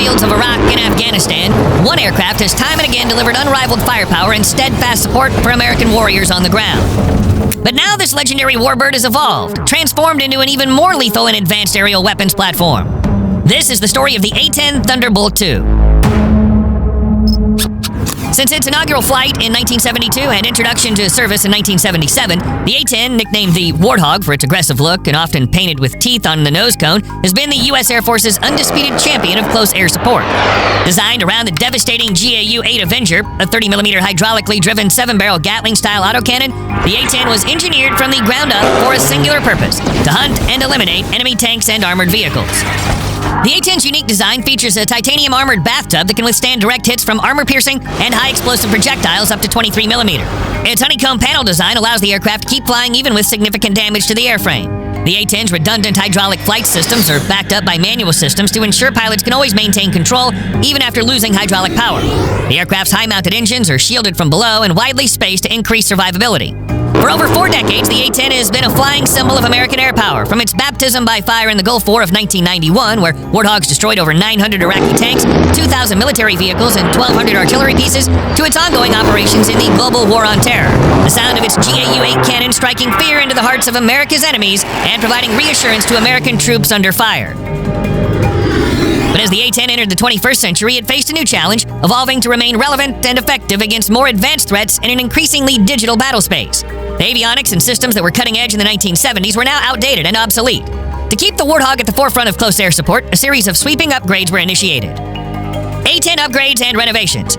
battlefields of Iraq and Afghanistan, one aircraft has time and again delivered unrivaled firepower and steadfast support for American warriors on the ground. But now this legendary warbird has evolved, transformed into an even more lethal and advanced aerial weapons platform. This is the story of the A-10 Thunderbolt 2. Since its inaugural flight in 1972 and introduction to service in 1977, the A-10, nicknamed the Warthog for its aggressive look and often painted with teeth on the nose cone, has been the U.S. Air Force's undisputed champion of close air support. Designed around the devastating GAU-8 Avenger, a 30mm hydraulically driven 7-barrel Gatling-style autocannon, the A-10 was engineered from the ground up for a singular purpose: to hunt and eliminate enemy tanks and armored vehicles. The A-10's unique design features a titanium armored bathtub that can withstand direct hits from armor-piercing and high-explosive projectiles up to 23mm. Its honeycomb panel design allows the aircraft to keep flying even with significant damage to the airframe. The A-10's redundant hydraulic flight systems are backed up by manual systems to ensure pilots can always maintain control even after losing hydraulic power. The aircraft's high-mounted engines are shielded from below and widely spaced to increase survivability. For over 4 decades, the A-10 has been a flying symbol of American air power, from its baptism by fire in the Gulf War of 1991, where Warthogs destroyed over 900 Iraqi tanks, 2,000 military vehicles, and 1,200 artillery pieces, to its ongoing operations in the global war on terror. The sound of its GAU-8 cannon striking fear into the hearts of America's enemies and providing reassurance to American troops under fire. But as the A-10 entered the 21st century, it faced a new challenge, evolving to remain relevant and effective against more advanced threats in an increasingly digital battle space. The avionics and systems that were cutting edge in the 1970s were now outdated and obsolete. To keep the Warthog at the forefront of close air support, a series of sweeping upgrades were initiated. A-10 upgrades and renovations.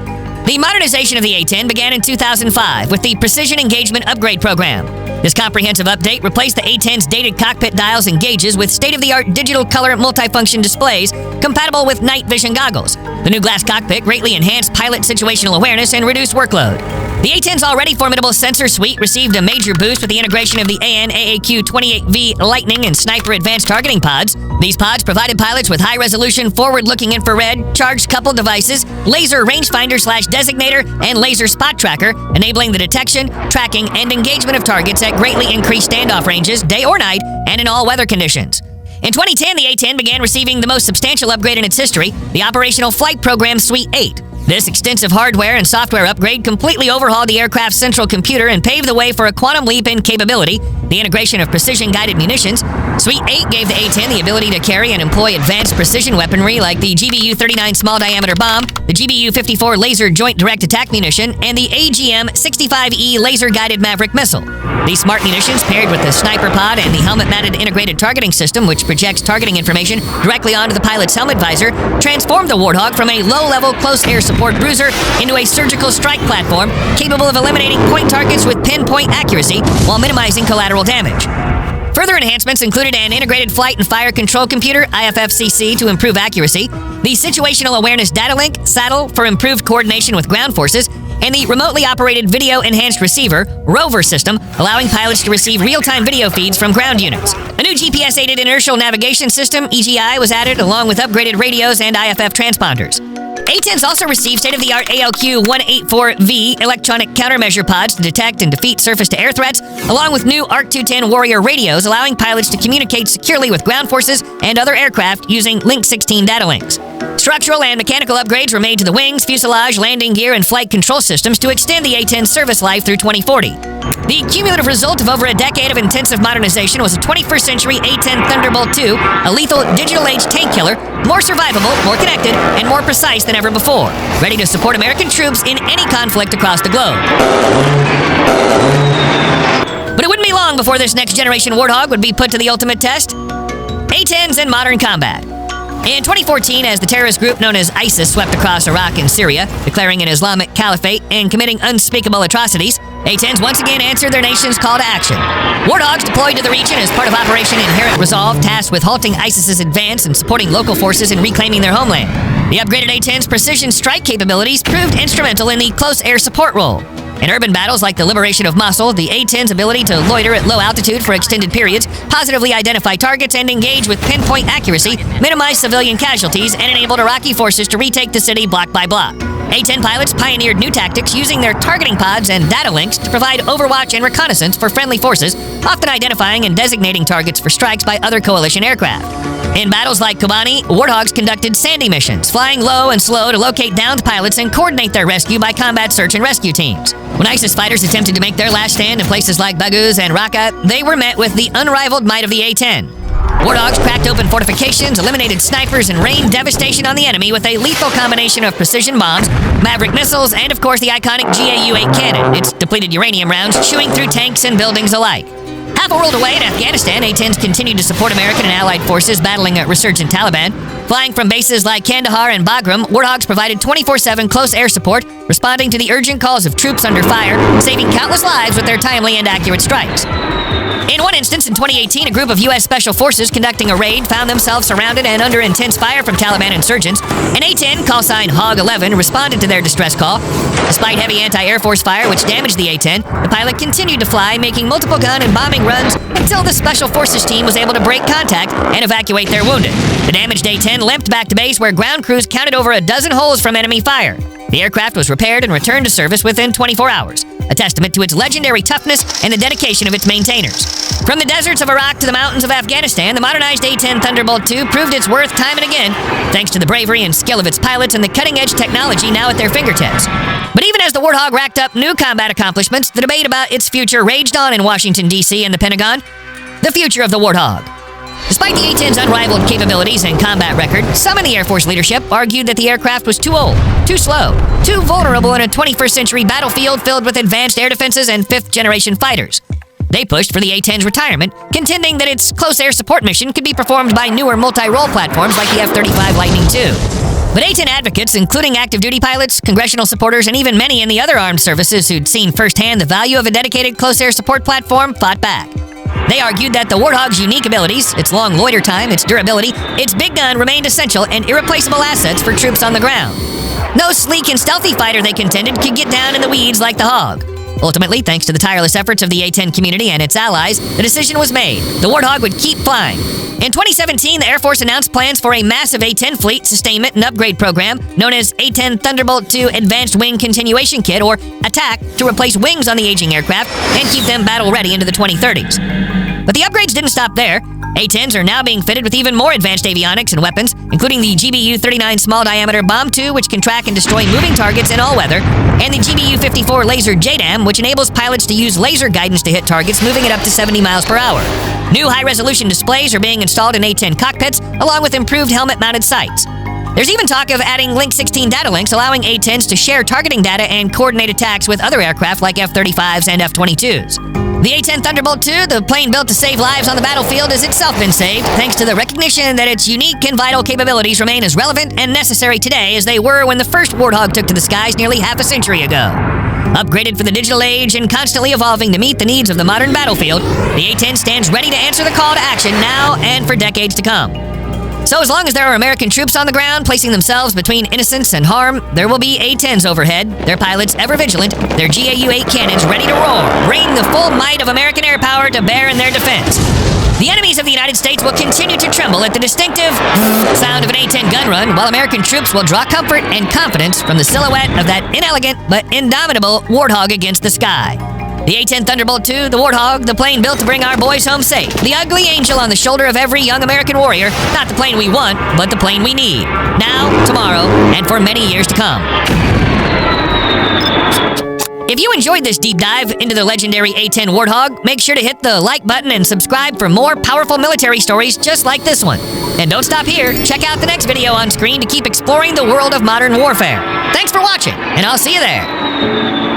The modernization of the A-10 began in 2005 with the Precision Engagement Upgrade Program. This comprehensive update replaced the A-10's dated cockpit dials and gauges with state-of-the-art digital color multifunction displays compatible with night vision goggles. The new glass cockpit greatly enhanced pilot situational awareness and reduced workload. The A-10's already formidable sensor suite received a major boost with the integration of the AN/AAQ-28V Lightning and Sniper Advanced Targeting Pods. These pods provided pilots with high-resolution, forward-looking infrared, charged-coupled devices, laser rangefinder/designator, and laser spot tracker, enabling the detection, tracking, and engagement of targets at greatly increased standoff ranges, day or night, and in all weather conditions. In 2010, the A-10 began receiving the most substantial upgrade in its history, the Operational Flight Program Suite 8. This extensive hardware and software upgrade completely overhauled the aircraft's central computer and paved the way for a quantum leap in capability, the integration of precision-guided munitions. Suite 8 gave the A-10 the ability to carry and employ advanced precision weaponry like the GBU-39 small-diameter bomb, the GBU-54 laser joint direct attack munition, and the AGM-65E laser-guided Maverick missile. These smart munitions, paired with the sniper pod and the helmet-mounted integrated targeting system, which projects targeting information directly onto the pilot's helmet visor, transformed the Warthog from a low-level close-air support bruiser into a surgical strike platform capable of eliminating point targets with pinpoint accuracy while minimizing collateral damage. Further enhancements included an integrated flight and fire control computer, IFFCC, to improve accuracy, the situational awareness data link, saddle, for improved coordination with ground forces, and the remotely operated video enhanced receiver, ROVR system, allowing pilots to receive real-time video feeds from ground units. A new GPS-aided inertial navigation system, EGI, was added, along with upgraded radios and IFF transponders. A-10s also received state-of-the-art ALQ-184V electronic countermeasure pods to detect and defeat surface-to-air threats, along with new ARC-210 Warrior radios allowing pilots to communicate securely with ground forces and other aircraft using Link 16 data links. Structural and mechanical upgrades were made to the wings, fuselage, landing gear, and flight control systems to extend the A-10's service life through 2040. The cumulative result of over a decade of intensive modernization was a 21st century A-10 Thunderbolt 2, a lethal digital-age tank killer, more survivable, more connected, and more precise than ever before, ready to support American troops in any conflict across the globe. But it wouldn't be long before this next-generation Warthog would be put to the ultimate test. A-10s in modern combat. In 2014, as the terrorist group known as ISIS swept across Iraq and Syria, declaring an Islamic caliphate and committing unspeakable atrocities, A-10s once again answered their nation's call to action. Warthogs deployed to the region as part of Operation Inherent Resolve, tasked with halting ISIS's advance and supporting local forces in reclaiming their homeland. The upgraded A-10's precision strike capabilities proved instrumental in the close air support role. In urban battles like the liberation of Mosul, the A-10's ability to loiter at low altitude for extended periods, positively identify targets, and engage with pinpoint accuracy minimized civilian casualties and enabled Iraqi forces to retake the city block by block. A-10 pilots pioneered new tactics using their targeting pods and data links to provide overwatch and reconnaissance for friendly forces, often identifying and designating targets for strikes by other coalition aircraft. In battles like Kobani, Warthogs conducted sandy missions, flying low and slow to locate downed pilots and coordinate their rescue by combat search and rescue teams. When ISIS fighters attempted to make their last stand in places like Baghouz and Raqqa, they were met with the unrivaled might of the A-10. Warthogs cracked open fortifications, eliminated snipers, and rained devastation on the enemy with a lethal combination of precision bombs, Maverick missiles, and of course the iconic GAU-8 cannon, its depleted uranium rounds chewing through tanks and buildings alike. Half a world away in Afghanistan, A-10s continued to support American and Allied forces battling a resurgent Taliban. Flying from bases like Kandahar and Bagram, Warthogs provided 24/7 close air support, responding to the urgent calls of troops under fire, saving countless lives with their timely and accurate strikes. In one instance, in 2018, a group of U.S. Special Forces conducting a raid found themselves surrounded and under intense fire from Taliban insurgents. An A-10, call sign Hog 11, responded to their distress call. Despite heavy anti-air force fire, which damaged the A-10, the pilot continued to fly, making multiple gun and bombing runs until the Special Forces team was able to break contact and evacuate their wounded. The damaged A-10 limped back to base, where ground crews counted over a dozen holes from enemy fire. The aircraft was repaired and returned to service within 24 hours, a testament to its legendary toughness and the dedication of its maintainers. From the deserts of Iraq to the mountains of Afghanistan, the modernized A-10 Thunderbolt II proved its worth time and again, thanks to the bravery and skill of its pilots and the cutting-edge technology now at their fingertips. But even as the Warthog racked up new combat accomplishments, the debate about its future raged on in Washington, D.C. and the Pentagon. The future of the Warthog. Despite the A-10's unrivaled capabilities and combat record, some in the Air Force leadership argued that the aircraft was too old, too slow, too vulnerable in a 21st century battlefield filled with advanced air defenses and fifth-generation fighters. They pushed for the A-10's retirement, contending that its close air support mission could be performed by newer multi-role platforms like the F-35 Lightning II. But A-10 advocates, including active duty pilots, congressional supporters, and even many in the other armed services who'd seen firsthand the value of a dedicated close air support platform, fought back. They argued that the Warthog's unique abilities, its long loiter time, its durability, its big gun remained essential and irreplaceable assets for troops on the ground. No sleek and stealthy fighter, they contended, could get down in the weeds like the Hog. Ultimately, thanks to the tireless efforts of the A-10 community and its allies, the decision was made. The Warthog would keep flying. In 2017, the Air Force announced plans for a massive A-10 fleet sustainment and upgrade program known as A-10 Thunderbolt II Advanced Wing Continuation Kit, or ATTACK, to replace wings on the aging aircraft and keep them battle-ready into the 2030s. But the upgrades didn't stop there. A-10s are now being fitted with even more advanced avionics and weapons, including the GBU-39 small-diameter Bomb 2, which can track and destroy moving targets in all weather, and the GBU-54 laser JDAM, which enables pilots to use laser guidance to hit targets, moving it up to 70 miles per hour. New high-resolution displays are being installed in A-10 cockpits, along with improved helmet-mounted sights. There's even talk of adding Link 16 data links, allowing A-10s to share targeting data and coordinate attacks with other aircraft like F-35s and F-22s. The A-10 Thunderbolt II, the plane built to save lives on the battlefield, has itself been saved, thanks to the recognition that its unique and vital capabilities remain as relevant and necessary today as they were when the first Warthog took to the skies nearly half a century ago. Upgraded for the digital age and constantly evolving to meet the needs of the modern battlefield, the A-10 stands ready to answer the call to action now and for decades to come. So as long as there are American troops on the ground placing themselves between innocence and harm, there will be A-10s overhead, their pilots ever vigilant, their GAU-8 cannons ready to roar, bring the full might of American air power to bear in their defense. The enemies of the United States will continue to tremble at the distinctive sound of an A-10 gun run, while American troops will draw comfort and confidence from the silhouette of that inelegant but indomitable Warthog against the sky. The A-10 Thunderbolt II, the Warthog, the plane built to bring our boys home safe. The ugly angel on the shoulder of every young American warrior. Not the plane we want, but the plane we need. Now, tomorrow, and for many years to come. If you enjoyed this deep dive into the legendary A-10 Warthog, make sure to hit the like button and subscribe for more powerful military stories just like this one. And don't stop here. Check out the next video on screen to keep exploring the world of modern warfare. Thanks for watching, and I'll see you there.